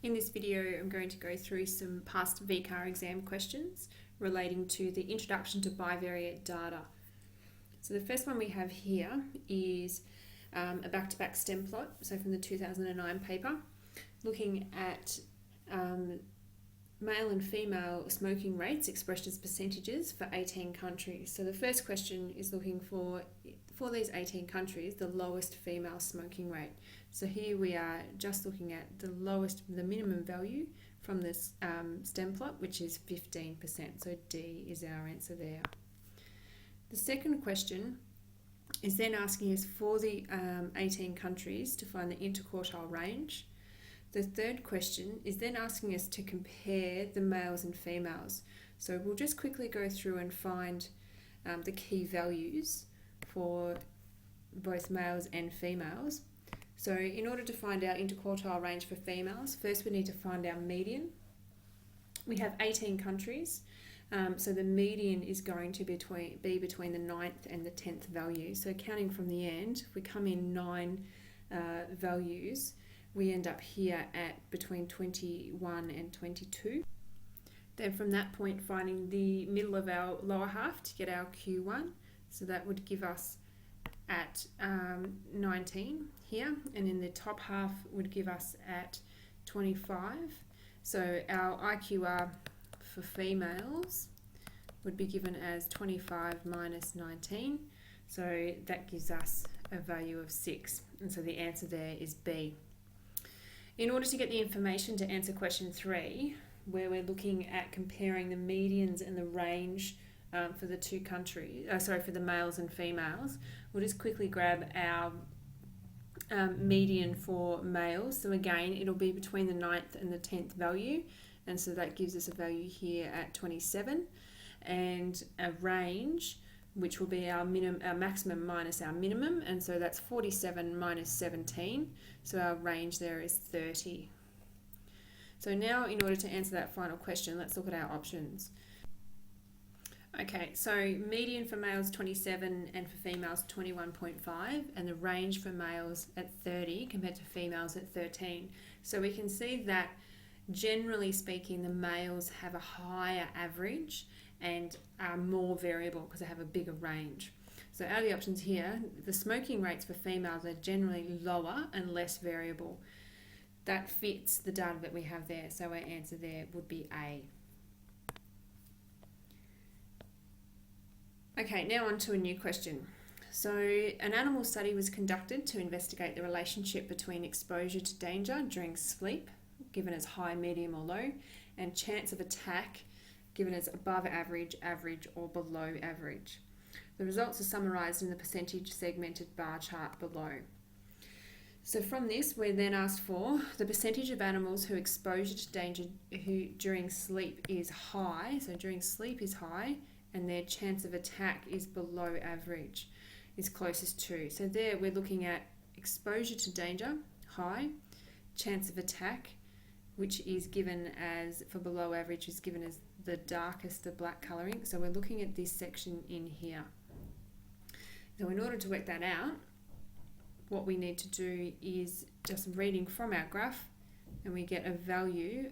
In this video, I'm going to go through some past VCAA exam questions relating to the introduction to bivariate data. So the first one we have here is a back-to-back stem plot, so from the 2009 paper, looking at male and female smoking rates expressed as percentages for 18 countries. So the first question is looking for these 18 countries, the lowest female smoking rate. So here we are just looking at the minimum value from this stem plot, which is 15%. So D is our answer there. The second question is then asking us for the 18 countries to find the interquartile range. The third question is then asking us to compare the males and females. So we'll just quickly go through and find the key values for both males and females. So in order to find our interquartile range for females, first we need to find our median. We have 18 countries, so the median is going to be between the 9th and the 10th value. So counting from the end, if we come in 9 values, we end up here at between 21 and 22. Then from that point, finding the middle of our lower half to get our Q1. So that would give us at 19 here, and in the top half would give us at 25. So our IQR for females would be given as 25 minus 19. So that gives us a value of 6. And so the answer there is B. In order to get the information to answer question 3, where we're looking at comparing the medians and the range for the two countries, for the males and females, we'll just quickly grab our median for males. So again, it'll be between the 9th and the 10th value, and so that gives us a value here at 27, and a range, which will be our maximum minus our minimum, and so that's 47 minus 17, so our range there is 30. So now, in order to answer that final question, let's look at our options. Okay, so median for males 27 and for females 21.5, and the range for males at 30 compared to females at 13. So we can see that generally speaking, the males have a higher average and are more variable because they have a bigger range. So out of the options here, the smoking rates for females are generally lower and less variable. That fits the data that we have there, so our answer there would be A. Okay, now on to a new question. So an animal study was conducted to investigate the relationship between exposure to danger during sleep, given as high, medium or low, and chance of attack, given as above average, average or below average. The results are summarised in the percentage segmented bar chart below. So from this, we're then asked for the percentage of animals whose exposure to danger during sleep is high, so during sleep is high, and their chance of attack is below average, is closest to. So there we're looking at exposure to danger, high, chance of attack, which is given as, for below average, is given as the darkest, the black colouring. So we're looking at this section in here. So in order to work that out, what we need to do is just reading from our graph, and we get a value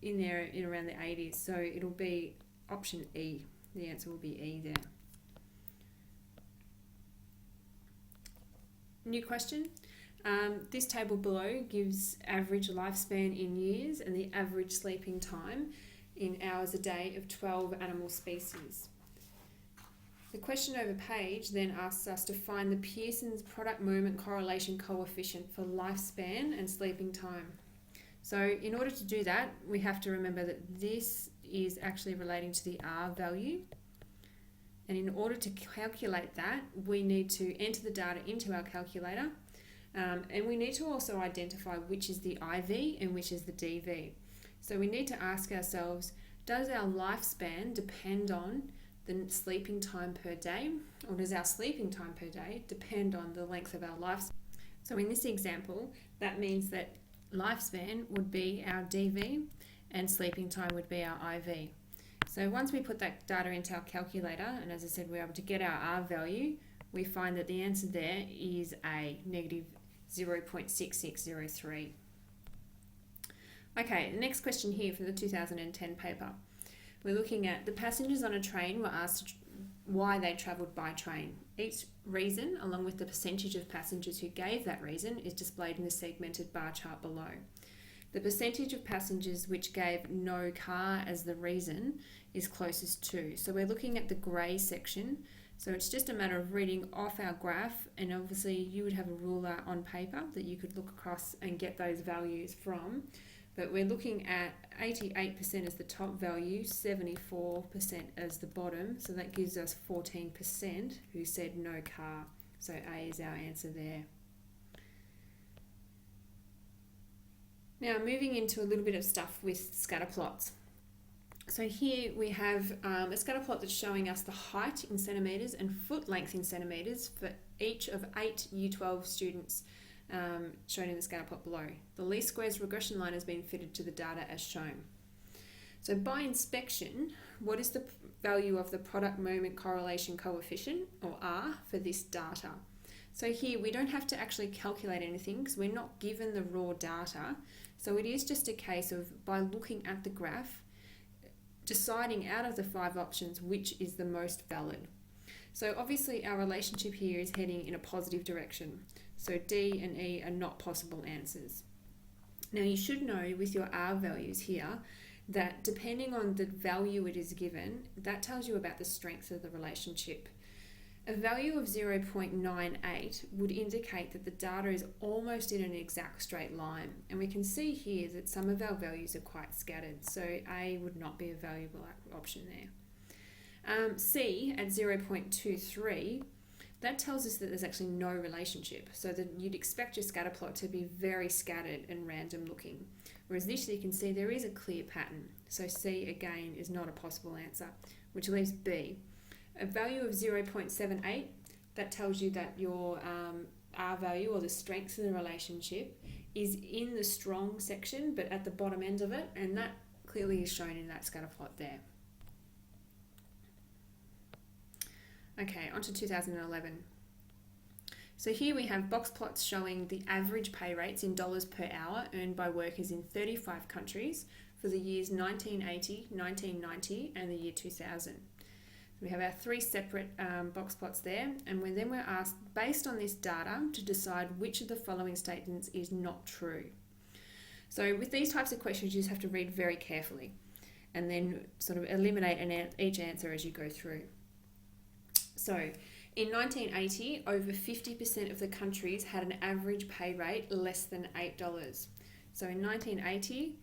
in there in around the 80s. So it'll be option E. The answer will be E there. New question. This table below gives average lifespan in years and the average sleeping time in hours a day of 12 animal species. The question over page then asks us to find the Pearson's product moment correlation coefficient for lifespan and sleeping time. So in order to do that, we have to remember that this is actually relating to the R value. And in order to calculate that, we need to enter the data into our calculator. And we need to also identify which is the IV and which is the DV. So we need to ask ourselves, does our lifespan depend on the sleeping time per day, or does our sleeping time per day depend on the length of our lifespan? So in this example, that means that lifespan would be our DV and sleeping time would be our IV. So once we put that data into our calculator, and as I said, we're able to get our R value, we find that the answer there is A, negative 0.6603. Okay, the next question here for the 2010 paper. We're looking at the passengers on a train were asked why they travelled by train. Each reason, along with the percentage of passengers who gave that reason, is displayed in the segmented bar chart below. The percentage of passengers which gave no car as the reason is closest to. So we're looking at the grey section. So it's just a matter of reading off our graph, and obviously you would have a ruler on paper that you could look across and get those values from. But we're looking at 88% as the top value, 74% as the bottom. So that gives us 14% who said no car. So A is our answer there. Now moving into a little bit of stuff with scatter plots. So here we have a scatter plot that's showing us the height in centimetres and foot length in centimetres for each of 8 Year 12 students shown in the scatter plot below. The least squares regression line has been fitted to the data as shown. So by inspection, what is the value of the product moment correlation coefficient, or R, for this data? So here we don't have to actually calculate anything because we're not given the raw data. So it is just a case of, by looking at the graph, deciding out of the 5 options which is the most valid. So obviously our relationship here is heading in a positive direction. So D and E are not possible answers. Now you should know with your R values here that depending on the value it is given, that tells you about the strength of the relationship. A value of 0.98 would indicate that the data is almost in an exact straight line. And we can see here that some of our values are quite scattered. So A would not be a valuable option there. C at 0.23, that tells us that there's actually no relationship. So that you'd expect your scatter plot to be very scattered and random looking. Whereas this, you can see there is a clear pattern. So C again is not a possible answer, which leaves B. A value of 0.78, that tells you that your R value, or the strength of the relationship, is in the strong section but at the bottom end of it, and that clearly is shown in that scatter plot there. Okay, on to 2011. So here we have box plots showing the average pay rates in dollars per hour earned by workers in 35 countries for the years 1980, 1990 and the year 2000. We have our 3 separate box plots there, and then we're asked, based on this data, to decide which of the following statements is not true. So with these types of questions, you just have to read very carefully and then sort of eliminate each answer as you go through. So in 1980, over 50% of the countries had an average pay rate less than $8. So in 1980,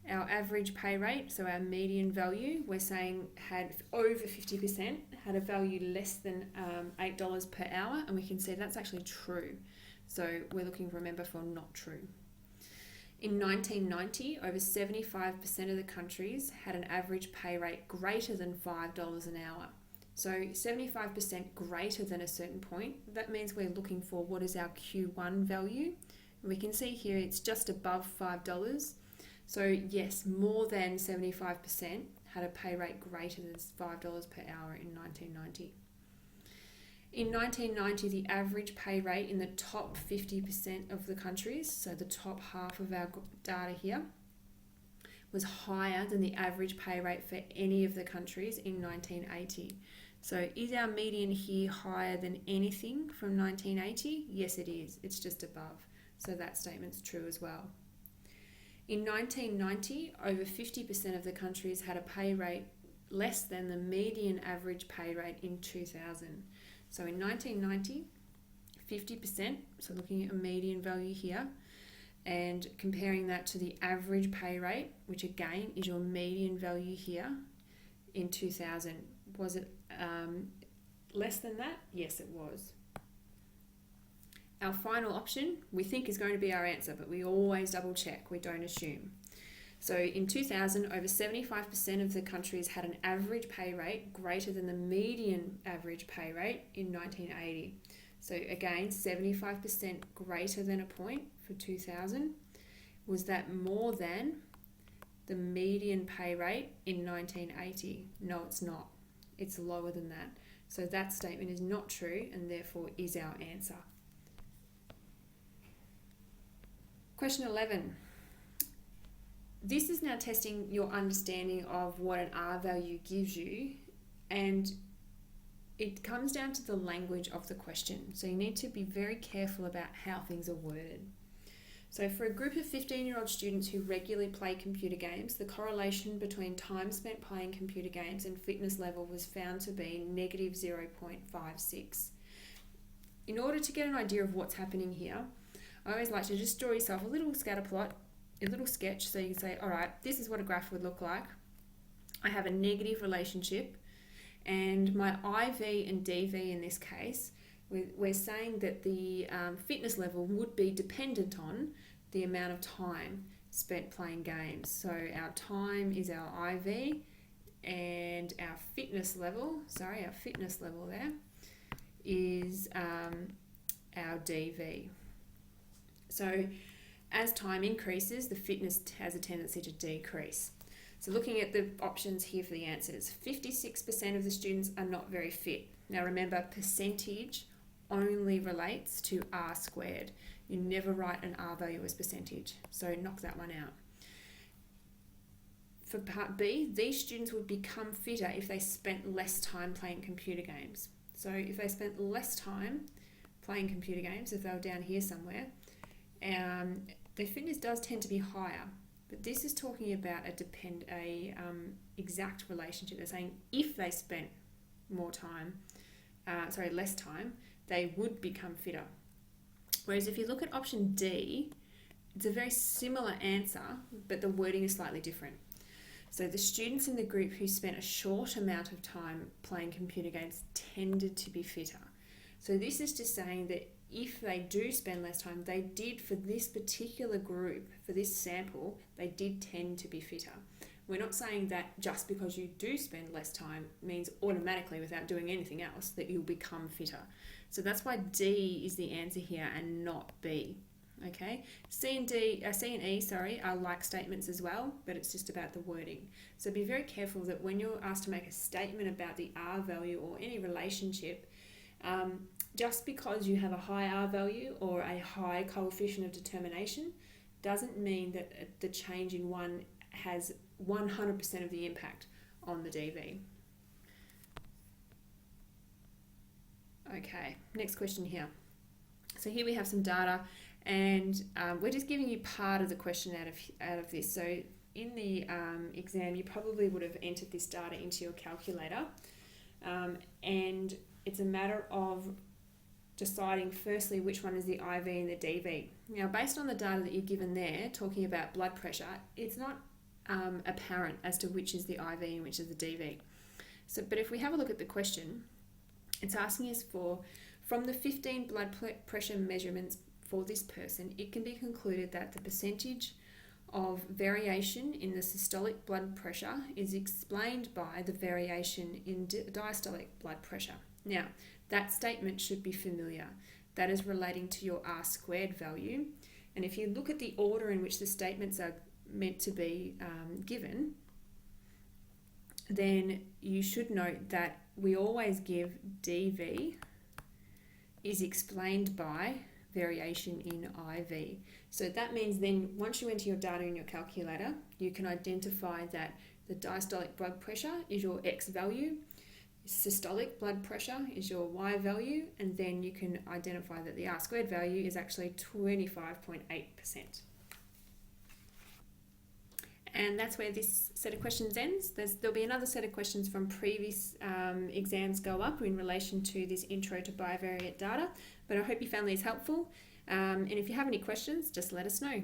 our average pay rate, so our median value, we're saying had over 50%, had a value less than $8 per hour, and we can see that's actually true. So we're looking, remember, for not true. In 1990, over 75% of the countries had an average pay rate greater than $5 an hour. So 75% greater than a certain point, that means we're looking for what is our Q1 value. And we can see here it's just above $5. So yes, more than 75% had a pay rate greater than $5 per hour in 1990. In 1990, the average pay rate in the top 50% of the countries, so the top half of our data here, was higher than the average pay rate for any of the countries in 1980. So is our median here higher than anything from 1980? Yes, it is. It's just above. So that statement's true as well. In 1990, over 50% of the countries had a pay rate less than the median average pay rate in 2000. So in 1990, 50%, so looking at a median value here, and comparing that to the average pay rate, which again is your median value here, in 2000. Was it less than that? Yes, it was. Our final option, we think, is going to be our answer, but we always double check, we don't assume. So in 2000, over 75% of the countries had an average pay rate greater than the median average pay rate in 1980. So again, 75% greater than a point for 2000. Was that more than the median pay rate in 1980? No, it's not. It's lower than that. So that statement is not true and therefore is our answer. Question 11. This is now testing your understanding of what an R value gives you, and it comes down to the language of the question. So you need to be very careful about how things are worded. So for a group of 15-year-old students who regularly play computer games, the correlation between time spent playing computer games and fitness level was found to be negative 0.56. In order to get an idea of what's happening here, I always like to just draw yourself a little scatter plot, a little sketch, so you can say, all right, this is what a graph would look like. I have a negative relationship, and my IV and DV in this case, we're saying that the fitness level would be dependent on the amount of time spent playing games. So our time is our IV, and our fitness level there is our DV. So as time increases, the fitness has a tendency to decrease. So looking at the options here for the answers, 56% of the students are not very fit. Now remember, percentage only relates to R squared. You never write an R value as percentage, so knock that one out. For part B, these students would become fitter if they spent less time playing computer games. So if they spent less time playing computer games, if they were down here somewhere, their fitness does tend to be higher. But this is talking about a exact relationship. They're saying if they spent less time, they would become fitter. Whereas if you look at option D, it's a very similar answer, but the wording is slightly different. So the students in the group who spent a short amount of time playing computer games tended to be fitter. So this is just saying that if they do spend less time, they did, for this particular group, for this sample, they did tend to be fitter. We're not saying that just because you do spend less time means automatically, without doing anything else, that you'll become fitter. So that's why D is the answer here and not B. Okay, C and E are like statements as well, but it's just about the wording. So be very careful that when you're asked to make a statement about the R value or any relationship, just because you have a high R value or a high coefficient of determination doesn't mean that the change in one has 100% of the impact on the DV. Okay, next question here. So here we have some data, and we're just giving you part of the question out of this. So in the exam, you probably would have entered this data into your calculator, and it's a matter of deciding firstly which one is the IV and the DV. Now, based on the data that you're given there, talking about blood pressure, it's not apparent as to which is the IV and which is the DV. So, but if we have a look at the question, it's asking us from the 15 blood pressure measurements for this person, it can be concluded that the percentage of variation in the systolic blood pressure is explained by the variation in diastolic blood pressure. Now, that statement should be familiar. That is relating to your R squared value. And if you look at the order in which the statements are meant to be given, then you should note that we always give DV is explained by variation in IV. So that means then once you enter your data in your calculator, you can identify that the diastolic blood pressure is your X value, systolic blood pressure is your Y value, and then you can identify that the R squared value is actually 25.8%. And that's where this set of questions ends. There'll be another set of questions from previous exams go up in relation to this intro to bivariate data, but I hope you found these helpful. And if you have any questions, just let us know.